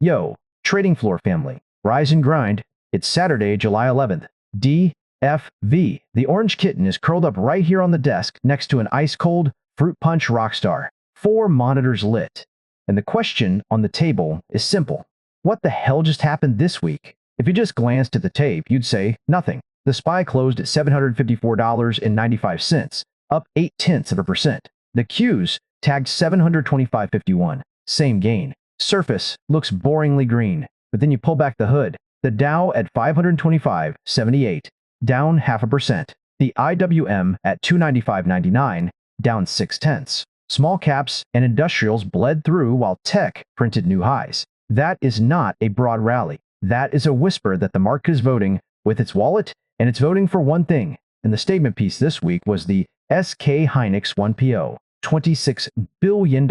Yo, trading floor family, rise and grind. It's Saturday, July 11th. DFV. The orange kitten is curled up right here on the desk next to an ice-cold fruit punch rockstar. 4 monitors lit. And the question on the table is simple. What the hell just happened this week? If you just glanced at the tape, you'd say nothing. The SPY closed at $754.95, up 0.8%. The Qs tagged 725.51, same gain. Surface looks boringly green, but then you pull back the hood. The Dow at 525.78, down 0.5%. The IWM at 295.99, down 0.6. Small caps and industrials bled through while tech printed new highs. That is not a broad rally. That is a whisper that the market is voting with its wallet, and it's voting for one thing. And the statement piece this week was the SK Hynix 1PO, $26 billion.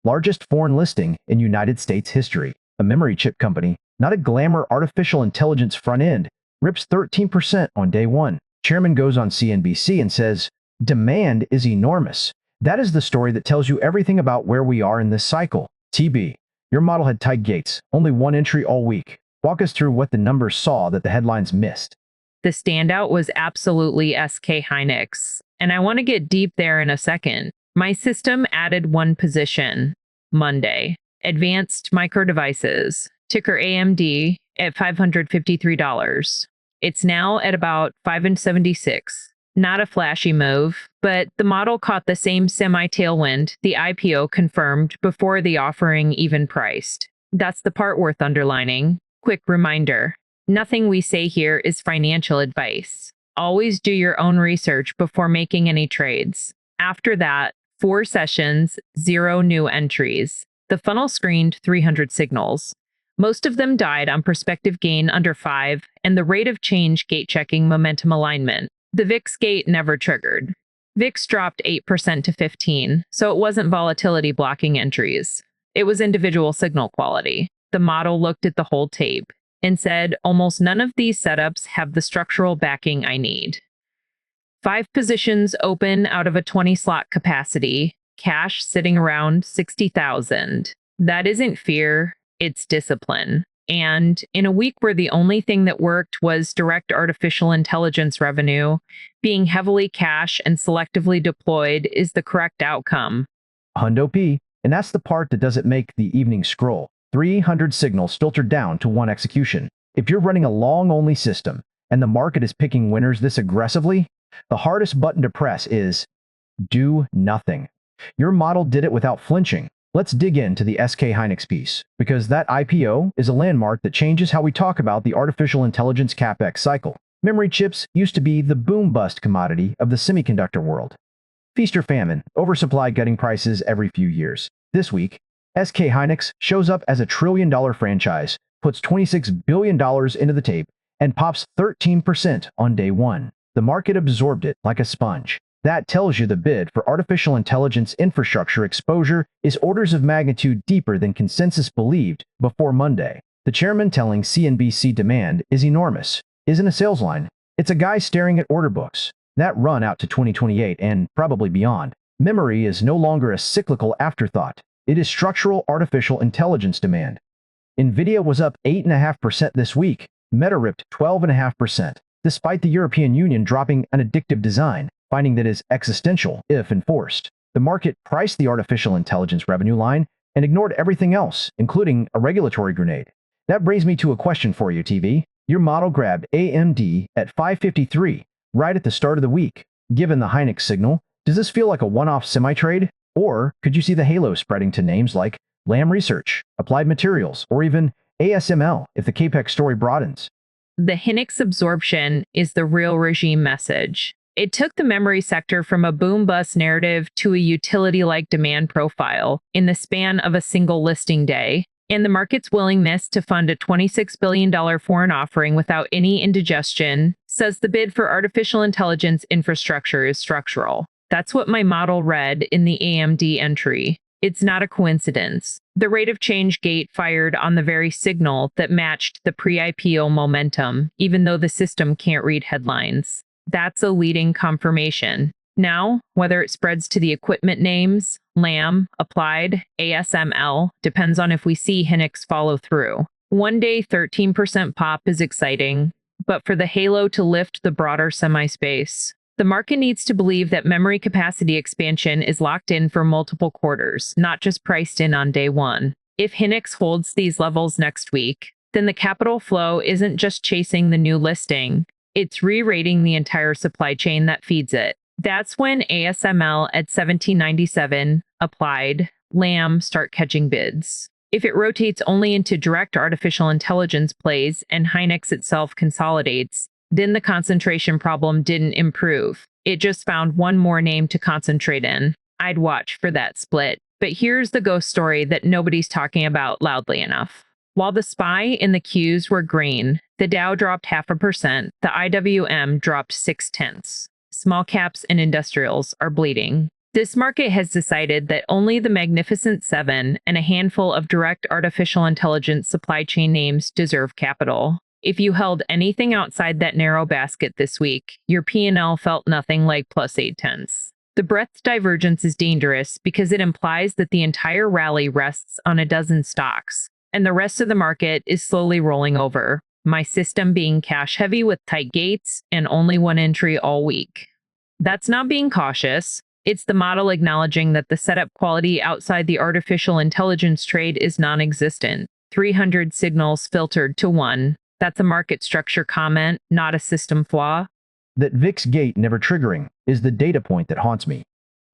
Largest foreign listing in United States history. A memory chip company, not a glamour artificial intelligence front end, rips 13% on day one. Chairman goes on CNBC and says, demand is enormous. That is the story that tells you everything about where we are in this cycle. TB, your model had tight gates, only one entry all week. Walk us through what the numbers saw that the headlines missed. The standout was absolutely SK Hynix, and I want to get deep there in a second. My system added one position, Monday. Advanced Micro Devices, ticker AMD, at $553. It's now at about $576. Not a flashy move, but the model caught the same semi-tailwind the IPO confirmed before the offering even priced. That's the part worth underlining. Quick reminder, nothing we say here is financial advice. Always do your own research before making any trades. After that, 4 sessions, 0 new entries. The funnel screened 300 signals. Most of them died on prospective gain under 5 and the rate of change gate checking momentum alignment. The VIX gate never triggered. VIX dropped 8% to 15, so it wasn't volatility blocking entries. It was individual signal quality. The model looked at the whole tape and said almost none of these setups have the structural backing I need. 5 positions open out of a 20-slot capacity, cash sitting around 60,000. That isn't fear, it's discipline. And in a week where the only thing that worked was direct artificial intelligence revenue, being heavily cash and selectively deployed is the correct outcome. Hundo P, and that's the part that doesn't make the evening scroll. 300 signals filtered down to 1 execution. If you're running a long-only system and the market is picking winners this aggressively, the hardest button to press is do nothing. Your model did it without flinching. Let's dig into the SK Hynix piece, because that IPO is a landmark that changes how we talk about the artificial intelligence capex cycle. Memory chips used to be the boom-bust commodity of the semiconductor world. Feast or famine, oversupply gutting prices every few years. This week, SK Hynix shows up as a $1 trillion franchise, puts $26 billion into the tape, and pops 13% on day one. The market absorbed it like a sponge. That tells you the bid for artificial intelligence infrastructure exposure is orders of magnitude deeper than consensus believed before Monday. The chairman telling CNBC demand is enormous isn't a sales line. It's a guy staring at order books that run out to 2028 and probably beyond. Memory is no longer a cyclical afterthought. It is structural artificial intelligence demand. Nvidia was up 8.5% this week. Meta ripped 12.5%, despite the European Union dropping an addictive design, finding that is existential if enforced. The market priced the artificial intelligence revenue line and ignored everything else, including a regulatory grenade. That brings me to a question for you, TV. Your model grabbed AMD at 553 right at the start of the week. Given the Hynix signal, does this feel like a one-off semi-trade? Or could you see the halo spreading to names like Lam Research, Applied Materials, or even ASML if the capex story broadens? The Hynix absorption is the real regime message. It took the memory sector from a boom-bust narrative to a utility-like demand profile in the span of a single listing day, and the market's willingness to fund a $26 billion foreign offering without any indigestion says the bid for artificial intelligence infrastructure is structural. That's what my model read in the AMD entry. It's not a coincidence. The rate of change gate fired on the very signal that matched the pre-IPO momentum, even though the system can't read headlines. That's a leading confirmation. Now, whether it spreads to the equipment names, Lam, Applied, ASML, depends on if we see Hynix follow through. One day 13% pop is exciting, but for the halo to lift the broader semi-space, the market needs to believe that memory capacity expansion is locked in for multiple quarters, not just priced in on day one. If Hynix holds these levels next week, then the capital flow isn't just chasing the new listing, it's re-rating the entire supply chain that feeds it. That's when ASML at 1797, Applied, Lam start catching bids. If it rotates only into direct artificial intelligence plays and Hynix itself consolidates, then the concentration problem didn't improve. It just found one more name to concentrate in. I'd watch for that split. But here's the ghost story that nobody's talking about loudly enough. While the SPY and the Qs were green, the Dow dropped 0.5%, the IWM dropped 0.6. Small caps and industrials are bleeding. This market has decided that only the Magnificent Seven and a handful of direct artificial intelligence supply chain names deserve capital. If you held anything outside that narrow basket this week, your P&L felt nothing like plus 0.8. The breadth divergence is dangerous because it implies that the entire rally rests on a dozen stocks, and the rest of the market is slowly rolling over. My system being cash heavy with tight gates and only one entry all week. That's not being cautious. It's the model acknowledging that the setup quality outside the artificial intelligence trade is non-existent. 300 signals filtered to 1. That's a market structure comment, not a system flaw. That VIX gate never triggering is the data point that haunts me.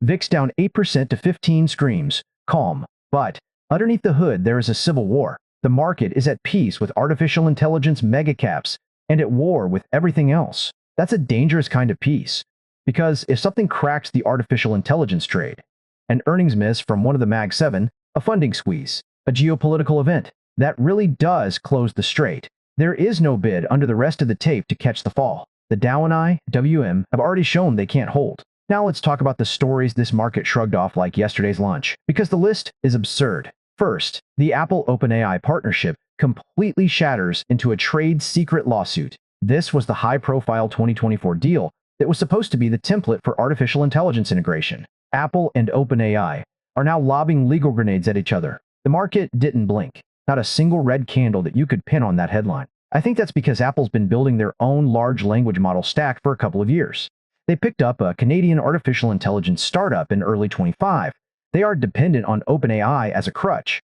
VIX down 8% to 15 screams, calm. But underneath the hood there is a civil war. The market is at peace with artificial intelligence megacaps and at war with everything else. That's a dangerous kind of peace. Because if something cracks the artificial intelligence trade, an earnings miss from one of the Mag 7, a funding squeeze, a geopolitical event, that really does close the strait. There is no bid under the rest of the tape to catch the fall. The Dow and IWM have already shown they can't hold. Now let's talk about the stories this market shrugged off like yesterday's lunch, because the list is absurd. First, the Apple-OpenAI partnership completely shatters into a trade secret lawsuit. This was the high-profile 2024 deal that was supposed to be the template for artificial intelligence integration. Apple and OpenAI are now lobbing legal grenades at each other. The market didn't blink. Not a single red candle that you could pin on that headline. I think that's because Apple's been building their own large language model stack for a couple of years. They picked up a Canadian artificial intelligence startup in early 25. They are dependent on OpenAI as a crutch.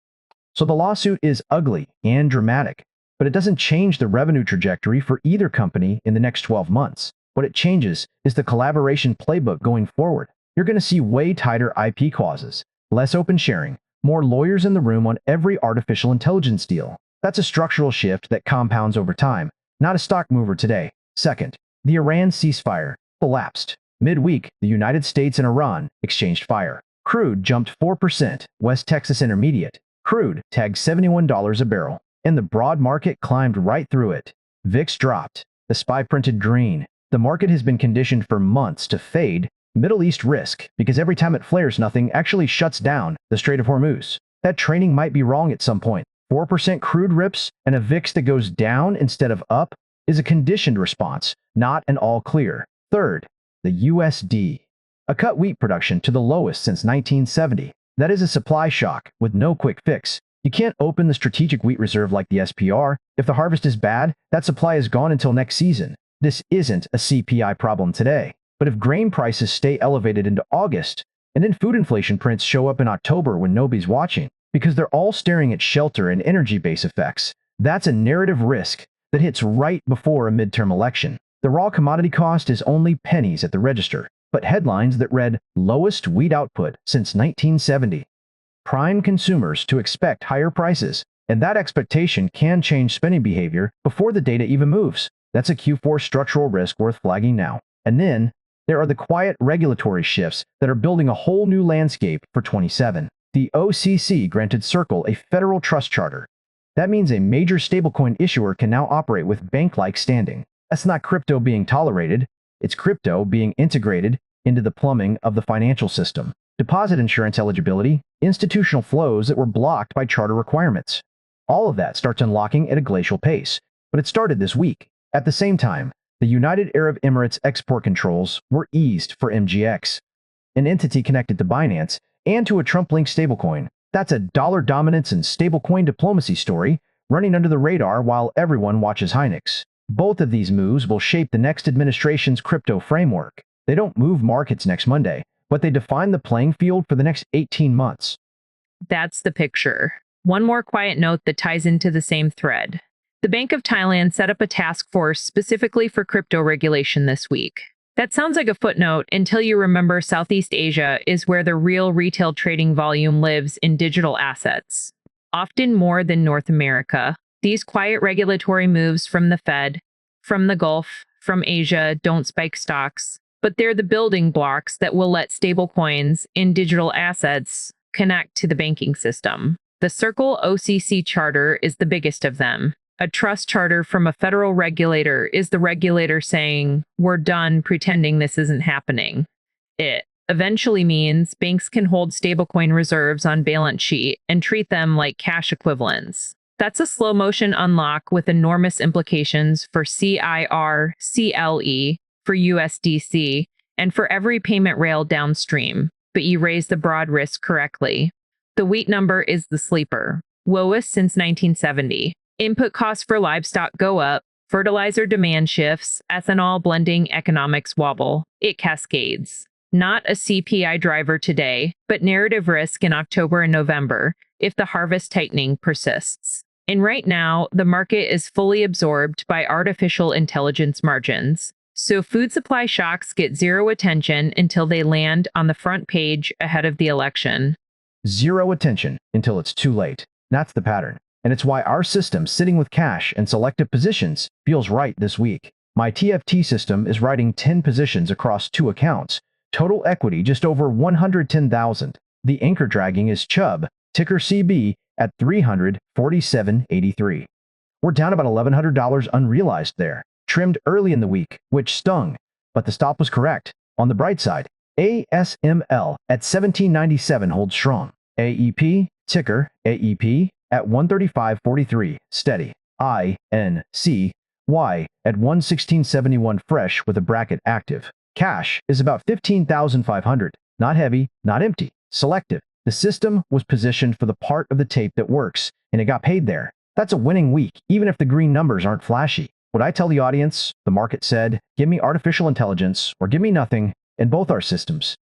So the lawsuit is ugly and dramatic, but it doesn't change the revenue trajectory for either company in the next 12 months. What it changes is the collaboration playbook going forward. You're going to see way tighter IP clauses, less open sharing, more lawyers in the room on every artificial intelligence deal. That's a structural shift that compounds over time, not a stock mover today. Second, the Iran ceasefire collapsed. Midweek, the United States and Iran exchanged fire. Crude jumped 4%, West Texas Intermediate. Crude tagged $71 a barrel, and the broad market climbed right through it. VIX dropped. The SPY printed green. The market has been conditioned for months to fade Middle East risk because every time it flares, nothing actually shuts down the Strait of Hormuz. That training might be wrong at some point. 4% crude rips and a VIX that goes down instead of up is a conditioned response, not an all clear. Third, the USD. A cut wheat production to the lowest since 1970. That is a supply shock with no quick fix. You can't open the strategic wheat reserve like the SPR. If the harvest is bad, that supply is gone until next season. This isn't a CPI problem today. But if grain prices stay elevated into August, and then food inflation prints show up in October when nobody's watching, because they're all staring at shelter and energy base effects, that's a narrative risk that hits right before a midterm election. The raw commodity cost is only pennies at the register, but headlines that read lowest wheat output since 1970 prime consumers to expect higher prices, and that expectation can change spending behavior before the data even moves. That's a Q4 structural risk worth flagging now. And then, there are the quiet regulatory shifts that are building a whole new landscape for 27. The OCC granted Circle a federal trust charter. That means a major stablecoin issuer can now operate with bank-like standing. That's not crypto being tolerated, it's crypto being integrated into the plumbing of the financial system. Deposit insurance eligibility, institutional flows that were blocked by charter requirements. All of that starts unlocking at a glacial pace, but it started this week. At the same time, The United Arab Emirates export controls were eased for MGX, an entity connected to Binance and to a Trump-linked stablecoin. That's a dollar dominance and stablecoin diplomacy story running under the radar while everyone watches Hynix. Both of these moves will shape the next administration's crypto framework. They don't move markets next Monday, but they define the playing field for the next 18 months. That's the picture. One more quiet note that ties into the same thread. The Bank of Thailand set up a task force specifically for crypto regulation this week. That sounds like a footnote until you remember Southeast Asia is where the real retail trading volume lives in digital assets, often more than North America. These quiet regulatory moves from the Fed, from the Gulf, from Asia don't spike stocks, but they're the building blocks that will let stablecoins in digital assets connect to the banking system. The Circle OCC charter is the biggest of them. A trust charter from a federal regulator is the regulator saying, we're done pretending this isn't happening. It eventually means banks can hold stablecoin reserves on balance sheet and treat them like cash equivalents. That's a slow motion unlock with enormous implications for CIR, CLE, for USDC, and for every payment rail downstream. But you raise the broad risk correctly. The wheat number is the sleeper, lowest since 1970. Input costs for livestock go up, fertilizer demand shifts, ethanol blending economics wobble. It cascades. Not a CPI driver today, but narrative risk in October and November if the harvest tightening persists. And right now, the market is fully absorbed by artificial intelligence margins. So food supply shocks get zero attention until they land on the front page ahead of the election. Zero attention until it's too late. That's the pattern. And it's why our system sitting with cash and selective positions feels right this week. My TFT system is writing 10 positions across 2 accounts. Total equity just over 110,000. The anchor dragging is Chubb, ticker CB, at 347.83. We're down about $1,100 unrealized there, trimmed early in the week, which stung, but the stop was correct. On the bright side, ASML at 1797 holds strong. AEP, ticker AEP, at 135.43, steady. INCY at 116.71 fresh with a bracket active. Cash is about 15,500. Not heavy, not empty, selective. The system was positioned for the part of the tape that works, and it got paid there. That's a winning week, even if the green numbers aren't flashy. What I tell the audience, the market said, give me artificial intelligence or give me nothing in both our systems.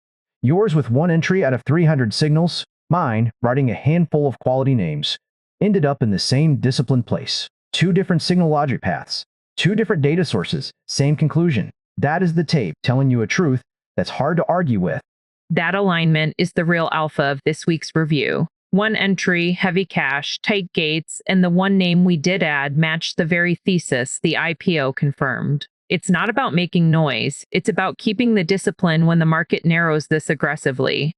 Yours with 1 entry out of 300 signals, mine, writing a handful of quality names, ended up in the same disciplined place. 2 different signal logic paths, 2 different data sources, same conclusion. That is the tape telling you a truth that's hard to argue with. That alignment is the real alpha of this week's review. 1 entry, heavy cash, tight gates, and the 1 name we did add matched the very thesis the IPO confirmed. It's not about making noise. It's about keeping the discipline when the market narrows this aggressively.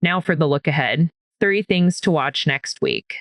Now for the look ahead. 3 things to watch next week.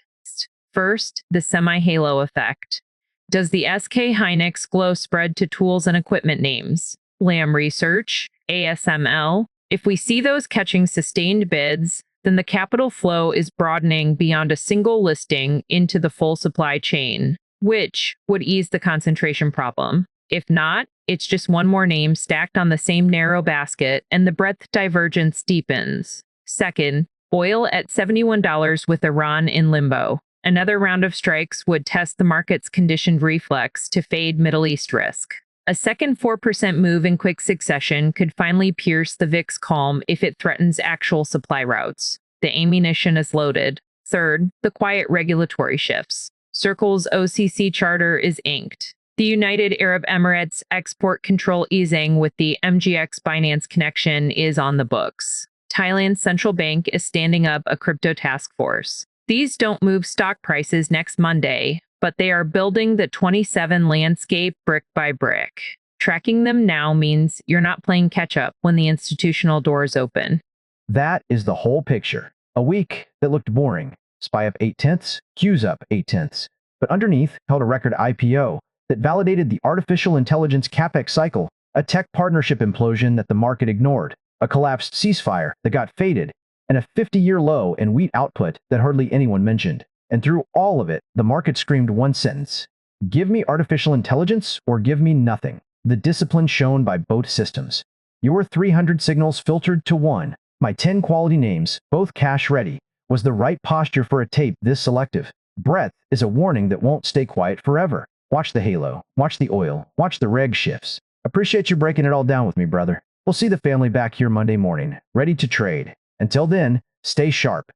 First, the semi-halo effect. Does the SK Hynix glow spread to tools and equipment names? Lam Research, ASML. If we see those catching sustained bids, then the capital flow is broadening beyond a single listing into the full supply chain, which would ease the concentration problem. If not, it's just one more name stacked on the same narrow basket and the breadth divergence deepens. Second, oil at $71 with Iran in limbo. Another round of strikes would test the market's conditioned reflex to fade Middle East risk. A second 4% move in quick succession could finally pierce the VIX calm if it threatens actual supply routes. The ammunition is loaded. Third, the quiet regulatory shifts. Circle's OCC charter is inked. The United Arab Emirates export control easing with the MGX Binance connection is on the books. Thailand's central bank is standing up a crypto task force. These don't move stock prices next Monday, but they are building the 27 landscape brick by brick. Tracking them now means you're not playing catch-up when the institutional doors open. That is the whole picture. A week that looked boring. SPY up 0.8, Q's up 0.8, but underneath held a record IPO that validated the artificial intelligence capex cycle, a tech partnership implosion that the market ignored, a collapsed ceasefire that got faded, and a 50-year low in wheat output that hardly anyone mentioned. And through all of it, the market screamed one sentence: give me artificial intelligence or give me nothing. The discipline shown by both systems. Your 300 signals filtered to 1. My 10 quality names, both cache-ready, was the right posture for a tape this selective. Breadth is a warning that won't stay quiet forever. Watch the halo, watch the oil, watch the reg shifts. Appreciate you breaking it all down with me, brother. We'll see the family back here Monday morning, ready to trade. Until then, stay sharp.